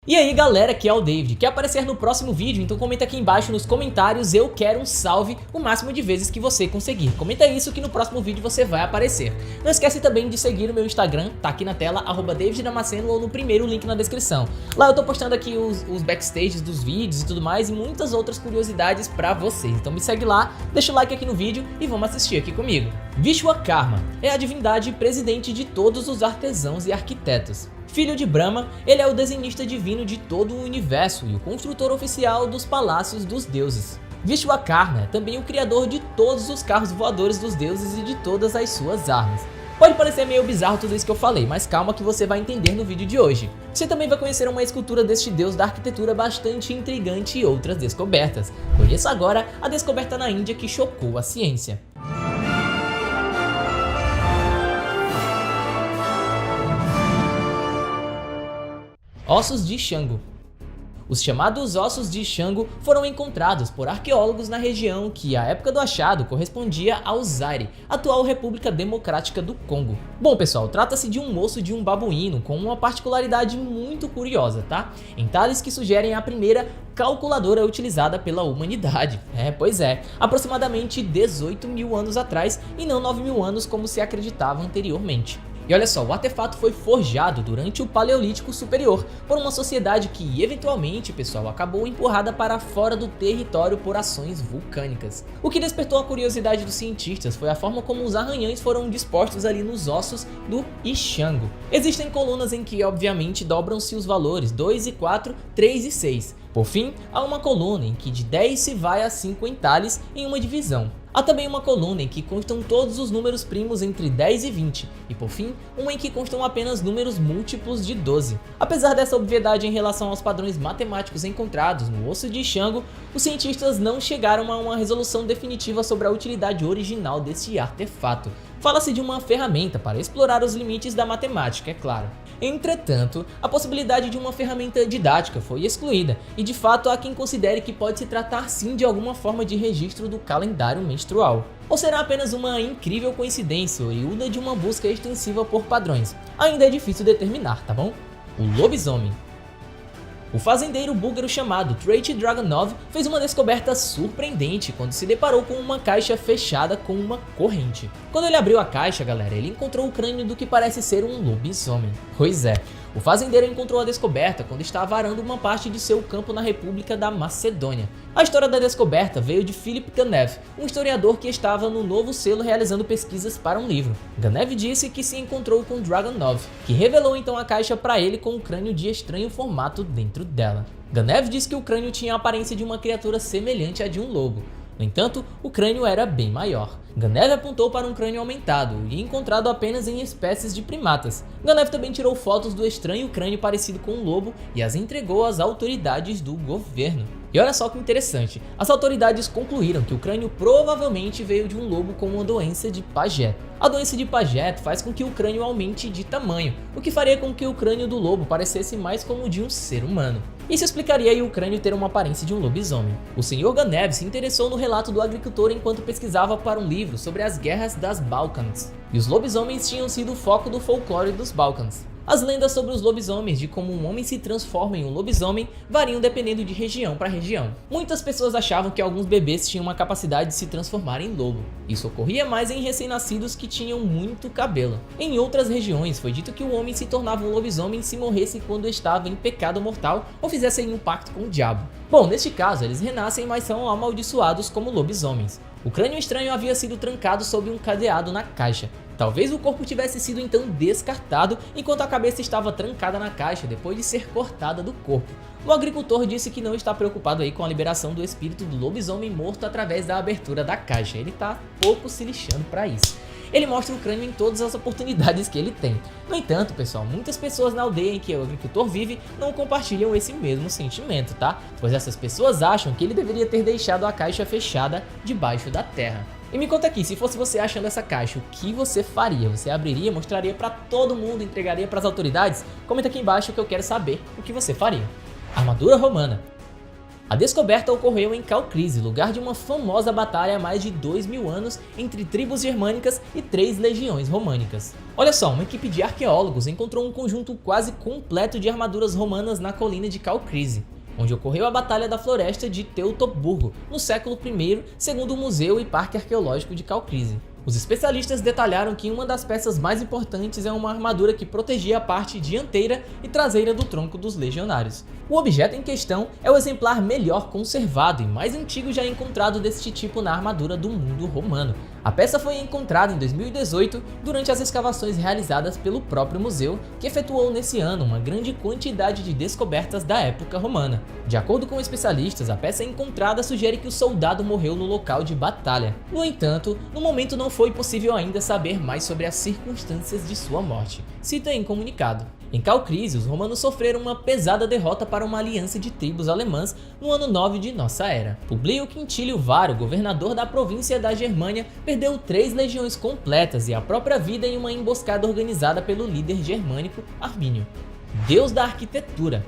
E aí galera, aqui é o David, quer aparecer no próximo vídeo? Então comenta aqui embaixo nos comentários, eu quero um salve o máximo de vezes que você conseguir. Comenta isso que no próximo vídeo você vai aparecer. Não esquece também de seguir o meu Instagram, tá aqui na tela, @daviddamasceno ou no primeiro link na descrição. Lá eu tô postando aqui os backstages dos vídeos e tudo mais e muitas outras curiosidades pra vocês. Então me segue lá, deixa o like aqui no vídeo e vamos assistir aqui comigo. Vishwakarma é a divindade presidente de todos os artesãos e arquitetos. Filho de Brahma, ele é o desenhista divino de todo o universo e o construtor oficial dos palácios dos deuses. Vishwakarma é também o criador de todos os carros voadores dos deuses e de todas as suas armas. Pode parecer meio bizarro tudo isso que eu falei, mas calma que você vai entender no vídeo de hoje. Você também vai conhecer uma escultura deste deus da arquitetura bastante intrigante e outras descobertas. Conheça agora a descoberta na Índia que chocou a ciência. Ossos de Shango. Os chamados ossos de Shango foram encontrados por arqueólogos na região que, à época do achado, correspondia ao Zaire, atual República Democrática do Congo. Bom pessoal, trata-se de um osso de um babuíno com uma particularidade muito curiosa, tá? Entalhes que sugerem a primeira calculadora utilizada pela humanidade. Pois é, aproximadamente 18 mil anos atrás e não 9 mil anos como se acreditava anteriormente. E olha só, o artefato foi forjado durante o Paleolítico Superior por uma sociedade que eventualmente, pessoal, acabou empurrada para fora do território por ações vulcânicas. O que despertou a curiosidade dos cientistas foi a forma como os arranhões foram dispostos ali nos ossos do Ishango. Existem colunas em que obviamente dobram-se os valores 2 e 4, 3 e 6. Por fim, há uma coluna em que de 10 se vai a 5 entalhes em uma divisão. Há também uma coluna em que constam todos os números primos entre 10 e 20, e por fim, uma em que constam apenas números múltiplos de 12. Apesar dessa obviedade em relação aos padrões matemáticos encontrados no osso de Shango, os cientistas não chegaram a uma resolução definitiva sobre a utilidade original desse artefato. Fala-se de uma ferramenta para explorar os limites da matemática, é claro. Entretanto, a possibilidade de uma ferramenta didática foi excluída, e de fato há quem considere que pode se tratar sim de alguma forma de registro do calendário menstrual. Ou será apenas uma incrível coincidência oriunda de uma busca extensiva por padrões? Ainda é difícil determinar, tá bom? O lobisomem. O fazendeiro búlgaro chamado Treti Dragunov fez uma descoberta surpreendente quando se deparou com uma caixa fechada com uma corrente. Quando ele abriu a caixa, galera, ele encontrou o crânio do que parece ser um lobisomem. Pois é, o fazendeiro encontrou a descoberta quando estava arando uma parte de seu campo na República da Macedônia. A história da descoberta veio de Philip Ganev, um historiador que estava no Novo Selo realizando pesquisas para um livro. Ganev disse que se encontrou com Dragunov, que revelou então a caixa para ele com um crânio de estranho formato dentro dela. Ganev disse que o crânio tinha a aparência de uma criatura semelhante à de um lobo. No entanto, o crânio era bem maior. Ganev apontou para um crânio aumentado e encontrado apenas em espécies de primatas. Ganev também tirou fotos do estranho crânio parecido com um lobo e as entregou às autoridades do governo. E olha só que interessante, as autoridades concluíram que o crânio provavelmente veio de um lobo com uma doença de Paget. A doença de Paget faz com que o crânio aumente de tamanho, o que faria com que o crânio do lobo parecesse mais como o de um ser humano. Isso explicaria aí o crânio ter uma aparência de um lobisomem. O Sr. Ganev se interessou no relato do agricultor enquanto pesquisava para um livro sobre as guerras das Balcãs. E os lobisomens tinham sido o foco do folclore dos Balcãs. As lendas sobre os lobisomens, de como um homem se transforma em um lobisomem, variam dependendo de região para região. Muitas pessoas achavam que alguns bebês tinham a capacidade de se transformar em lobo. Isso ocorria mais em recém-nascidos que tinham muito cabelo. Em outras regiões, foi dito que o homem se tornava um lobisomem se morresse quando estava em pecado mortal ou fizesse um pacto com o diabo. Bom, neste caso, eles renascem, mas são amaldiçoados como lobisomens. O crânio estranho havia sido trancado sob um cadeado na caixa. Talvez o corpo tivesse sido então descartado, enquanto a cabeça estava trancada na caixa depois de ser cortada do corpo. O agricultor disse que não está preocupado aí com a liberação do espírito do lobisomem morto através da abertura da caixa. Ele está pouco se lixando para isso. Ele mostra o crânio em todas as oportunidades que ele tem. No entanto, pessoal, muitas pessoas na aldeia em que o agricultor vive não compartilham esse mesmo sentimento, tá? Pois essas pessoas acham que ele deveria ter deixado a caixa fechada debaixo da terra. E me conta aqui, se fosse você achando essa caixa, o que você faria? Você abriria, mostraria pra todo mundo, entregaria pras autoridades? Comenta aqui embaixo que eu quero saber o que você faria. Armadura romana. A descoberta ocorreu em Calcrise, lugar de uma famosa batalha há mais de 2000 anos entre tribos germânicas e 3 legiões românicas. Olha só, uma equipe de arqueólogos encontrou um conjunto quase completo de armaduras romanas na colina de Calcrise, onde ocorreu a Batalha da Floresta de Teutoburgo, no século I, segundo o Museu e Parque Arqueológico de Calcrise. Os especialistas detalharam que uma das peças mais importantes é uma armadura que protegia a parte dianteira e traseira do tronco dos legionários. O objeto em questão é o exemplar melhor conservado e mais antigo já encontrado deste tipo na armadura do mundo romano. A peça foi encontrada em 2018 durante as escavações realizadas pelo próprio museu, que efetuou nesse ano uma grande quantidade de descobertas da época romana. De acordo com especialistas, a peça encontrada sugere que o soldado morreu no local de batalha. No entanto, no momento não foi possível ainda saber mais sobre as circunstâncias de sua morte, cita em comunicado. Em Calcrise, os romanos sofreram uma pesada derrota para uma aliança de tribos alemãs no ano 9 de nossa era. Publio Quintílio Varo, governador da província da Germânia, perdeu 3 legiões completas e a própria vida em uma emboscada organizada pelo líder germânico Armínio, deus da arquitetura.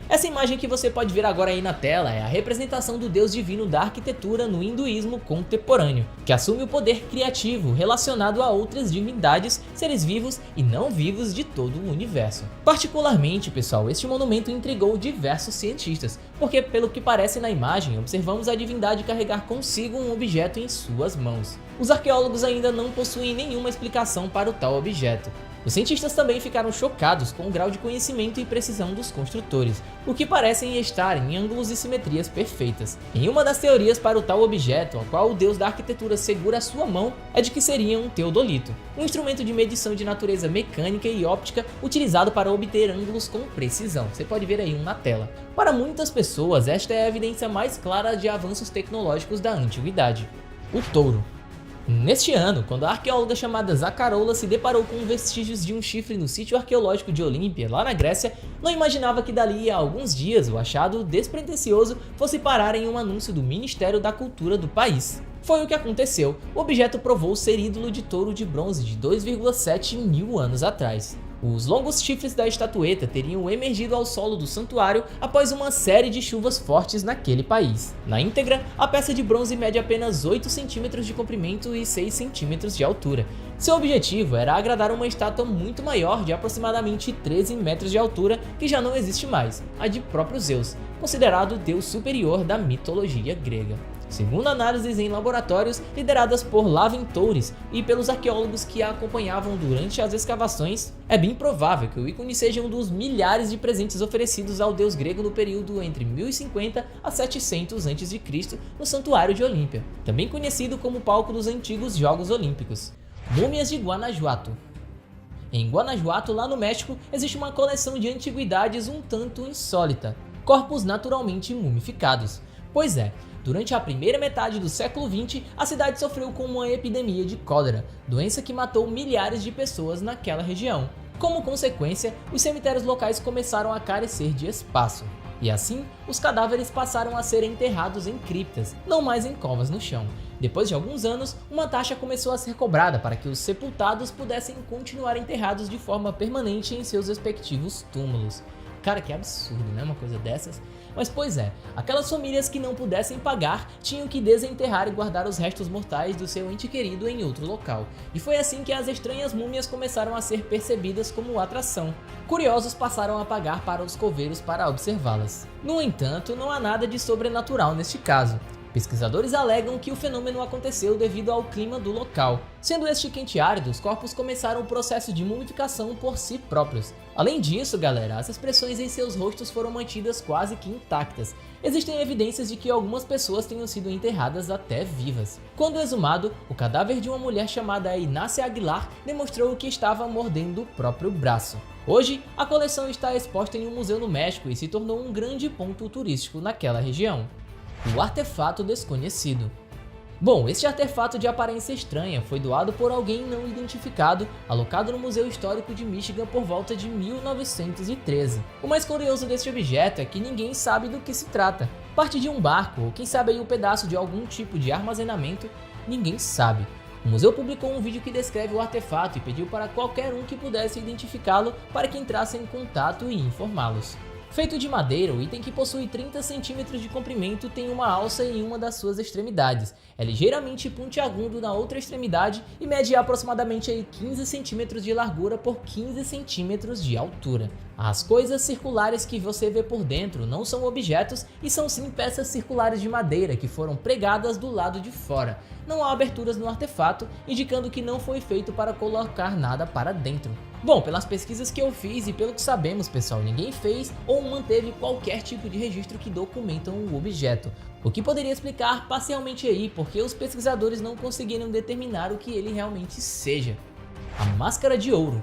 Essa imagem que você pode ver agora aí na tela é a representação do deus divino da arquitetura no hinduísmo contemporâneo, que assume o poder criativo relacionado a outras divindades, seres vivos e não vivos de todo o universo. Particularmente, pessoal, este monumento intrigou diversos cientistas, porque pelo que parece na imagem, observamos a divindade carregar consigo um objeto em suas mãos. Os arqueólogos ainda não possuem nenhuma explicação para o tal objeto. Os cientistas também ficaram chocados com o grau de conhecimento e precisão dos construtores, o que parecem estar em ângulos e simetrias perfeitas. Em uma das teorias para o tal objeto, a qual o deus da arquitetura segura a sua mão, é de que seria um teodolito, um instrumento de medição de natureza mecânica e óptica utilizado para obter ângulos com precisão. Você pode ver aí um na tela. Para muitas pessoas, esta é a evidência mais clara de avanços tecnológicos da antiguidade. O touro. Neste ano, quando a arqueóloga chamada Zaccarola se deparou com vestígios de um chifre no sítio arqueológico de Olímpia, lá na Grécia, não imaginava que dali a alguns dias o achado despretensioso fosse parar em um anúncio do Ministério da Cultura do país. Foi o que aconteceu. O objeto provou ser ídolo de touro de bronze de 2,7 mil anos atrás. Os longos chifres da estatueta teriam emergido ao solo do santuário após uma série de chuvas fortes naquele país. Na íntegra, a peça de bronze mede apenas 8 centímetros de comprimento e 6 centímetros de altura. Seu objetivo era agradar uma estátua muito maior de aproximadamente 13 metros de altura que já não existe mais, a de próprio Zeus, considerado o deus superior da mitologia grega. Segundo análises em laboratórios lideradas por Laventouris e pelos arqueólogos que a acompanhavam durante as escavações, é bem provável que o ícone seja um dos milhares de presentes oferecidos ao deus grego no período entre 1050 a 700 a.C. no Santuário de Olímpia, também conhecido como palco dos antigos Jogos Olímpicos. Múmias de Guanajuato. Em Guanajuato, lá no México, existe uma coleção de antiguidades um tanto insólita, corpos naturalmente mumificados. Pois é, durante a primeira metade do século XX, a cidade sofreu com uma epidemia de cólera, doença que matou milhares de pessoas naquela região. Como consequência, os cemitérios locais começaram a carecer de espaço. E assim, os cadáveres passaram a ser enterrados em criptas, não mais em covas no chão. Depois de alguns anos, uma taxa começou a ser cobrada para que os sepultados pudessem continuar enterrados de forma permanente em seus respectivos túmulos. Cara, que absurdo, né? Uma coisa dessas. Mas pois é, aquelas famílias que não pudessem pagar tinham que desenterrar e guardar os restos mortais do seu ente querido em outro local. E foi assim que as estranhas múmias começaram a ser percebidas como atração. Curiosos passaram a pagar para os coveiros para observá-las. No entanto, não há nada de sobrenatural neste caso. Pesquisadores alegam que o fenômeno aconteceu devido ao clima do local. Sendo este quente e árido, os corpos começaram o processo de mumificação por si próprios. Além disso, galera, as expressões em seus rostos foram mantidas quase que intactas. Existem evidências de que algumas pessoas tenham sido enterradas até vivas. Quando exumado, o cadáver de uma mulher chamada Inácia Aguilar demonstrou que estava mordendo o próprio braço. Hoje, a coleção está exposta em um museu no México e se tornou um grande ponto turístico naquela região. O artefato desconhecido. Bom, este artefato de aparência estranha foi doado por alguém não identificado, alocado no Museu Histórico de Michigan por volta de 1913. O mais curioso deste objeto é que ninguém sabe do que se trata. Parte de um barco, ou quem sabe aí um pedaço de algum tipo de armazenamento, ninguém sabe. O museu publicou um vídeo que descreve o artefato e pediu para qualquer um que pudesse identificá-lo para que entrasse em contato e informá-los. Feito de madeira, o item que possui 30 centímetros de comprimento tem uma alça em uma das suas extremidades, é ligeiramente pontiagudo na outra extremidade e mede aproximadamente 15 centímetros de largura por 15 centímetros de altura. As coisas circulares que você vê por dentro não são objetos e são sim peças circulares de madeira que foram pregadas do lado de fora. Não há aberturas no artefato, indicando que não foi feito para colocar nada para dentro. Bom, pelas pesquisas que eu fiz e pelo que sabemos, pessoal, ninguém fez ou manteve qualquer tipo de registro que documentam o objeto. O que poderia explicar parcialmente aí porque os pesquisadores não conseguiram determinar o que ele realmente seja. A máscara de ouro.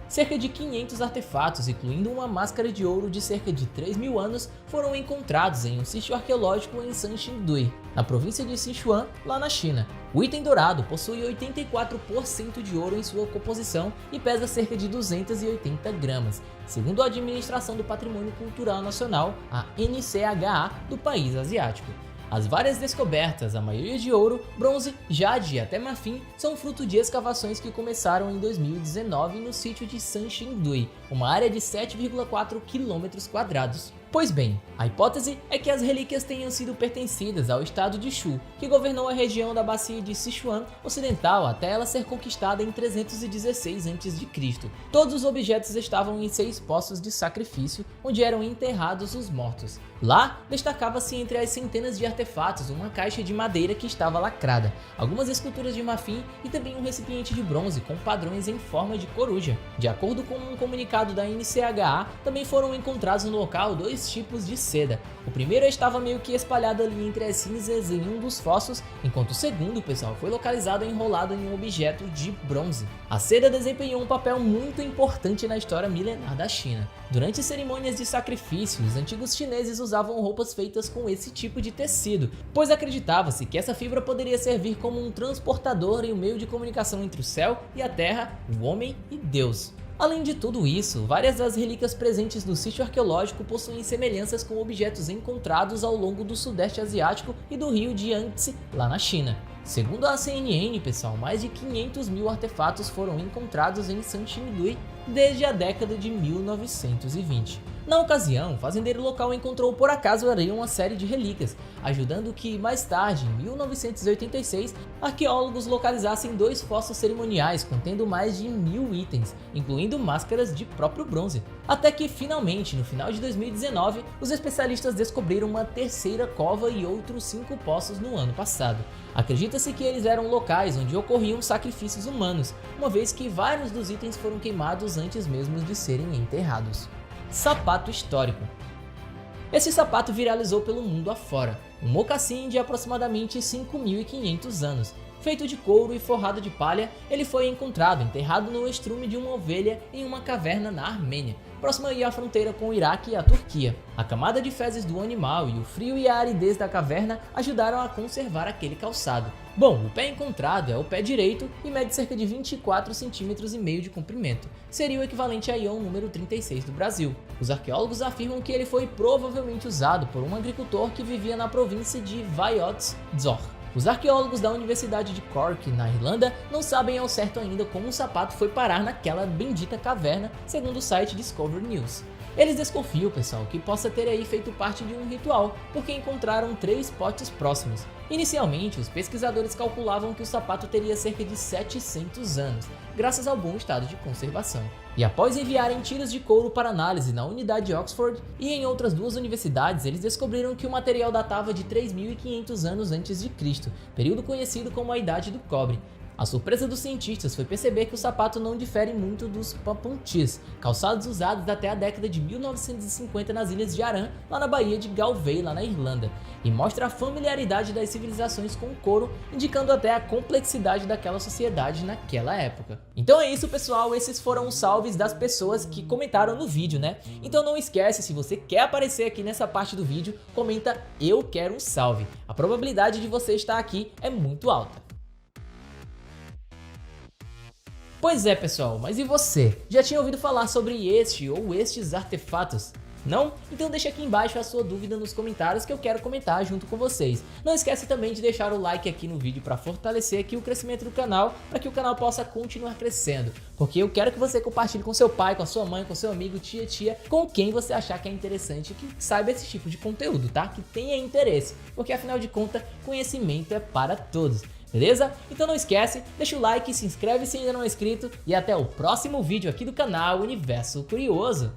Cerca de 500 artefatos, incluindo uma máscara de ouro de cerca de 3.000 anos, foram encontrados em um sítio arqueológico em Sanxingdui, na província de Sichuan, lá na China. O item dourado possui 84% de ouro em sua composição e pesa cerca de 280 gramas, segundo a Administração do Patrimônio Cultural Nacional, a NCHA, do país asiático. As várias descobertas, a maioria de ouro, bronze, jade e até marfim, são fruto de escavações que começaram em 2019 no sítio de Sanxingdui, uma área de 7,4 km². Pois bem, a hipótese é que as relíquias tenham sido pertencidas ao estado de Shu, que governou a região da bacia de Sichuan Ocidental até ela ser conquistada em 316 a.C. Todos os objetos estavam em 6 poços de sacrifício, onde eram enterrados os mortos. Lá, destacava-se entre as centenas de artefatos uma caixa de madeira que estava lacrada, algumas esculturas de marfim e também um recipiente de bronze com padrões em forma de coruja. De acordo com um comunicado da NCHA, também foram encontrados no local 2 tipos de seda. O primeiro estava meio que espalhado ali entre as cinzas em um dos fossos, enquanto o segundo, pessoal, foi localizado enrolado em um objeto de bronze. A seda desempenhou um papel muito importante na história milenar da China. Durante cerimônias de sacrifício, os antigos chineses usavam roupas feitas com esse tipo de tecido, pois acreditava-se que essa fibra poderia servir como um transportador e um meio de comunicação entre o céu e a terra, o homem e Deus. Além de tudo isso, várias das relíquias presentes no sítio arqueológico possuem semelhanças com objetos encontrados ao longo do Sudeste Asiático e do rio de Yangtze, lá na China. Segundo a CNN, pessoal, mais de 500.000 artefatos foram encontrados em Sanxingdui desde a década de 1920. Na ocasião, o fazendeiro local encontrou por acaso ali uma série de relíquias, ajudando que mais tarde, em 1986, arqueólogos localizassem 2 fossos cerimoniais contendo mais de 1.000 itens, incluindo máscaras de próprio bronze. Até que finalmente, no final de 2019, os especialistas descobriram uma terceira cova e outros 5 poços no ano passado. Acredita-se que eles eram locais onde ocorriam sacrifícios humanos, uma vez que vários dos itens foram queimados antes mesmo de serem enterrados. Sapato histórico. Esse sapato viralizou pelo mundo afora, um mocassim de aproximadamente 5.500 anos. Feito de couro e forrado de palha, ele foi encontrado enterrado no estrume de uma ovelha em uma caverna na Armênia, próxima à fronteira com o Iraque e a Turquia. A camada de fezes do animal e o frio e a aridez da caverna ajudaram a conservar aquele calçado. Bom, o pé encontrado é o pé direito e mede cerca de 24,5 cm de comprimento. Seria o equivalente a íon número 36 do Brasil. Os arqueólogos afirmam que ele foi provavelmente usado por um agricultor que vivia na província de Wyotzor. Os arqueólogos da Universidade de Cork, na Irlanda, não sabem ao certo ainda como o sapato foi parar naquela bendita caverna, segundo o site Discovery News. Eles desconfiam, pessoal, que possa ter aí feito parte de um ritual, porque encontraram 3 potes próximos. Inicialmente, os pesquisadores calculavam que o sapato teria cerca de 700 anos, graças ao bom estado de conservação. E após enviarem tiras de couro para análise na unidade de Oxford e em outras 2 universidades, eles descobriram que o material datava de 3.500 anos antes de Cristo, período conhecido como a Idade do Cobre. A surpresa dos cientistas foi perceber que o sapato não difere muito dos papuntis, calçados usados até a década de 1950 nas ilhas de Aran, lá na Baía de Galway, lá na Irlanda, e mostra a familiaridade das civilizações com o couro, indicando até a complexidade daquela sociedade naquela época. Então é isso, pessoal, esses foram os salves das pessoas que comentaram no vídeo, né? Então não esquece, se você quer aparecer aqui nessa parte do vídeo, comenta "eu quero um salve". A probabilidade de você estar aqui é muito alta. Pois é, pessoal, mas e você? Já tinha ouvido falar sobre este ou estes artefatos? Não? Então deixa aqui embaixo a sua dúvida nos comentários que eu quero comentar junto com vocês. Não esquece também de deixar o like aqui no vídeo para fortalecer aqui o crescimento do canal, para que o canal possa continuar crescendo. Porque eu quero que você compartilhe com seu pai, com a sua mãe, com seu amigo, tia, com quem você achar que é interessante, que saiba esse tipo de conteúdo, tá? Que tenha interesse, porque afinal de contas, conhecimento é para todos. Beleza? Então não esquece, deixa o like, se inscreve se ainda não é inscrito e até o próximo vídeo aqui do canal Universo Curioso.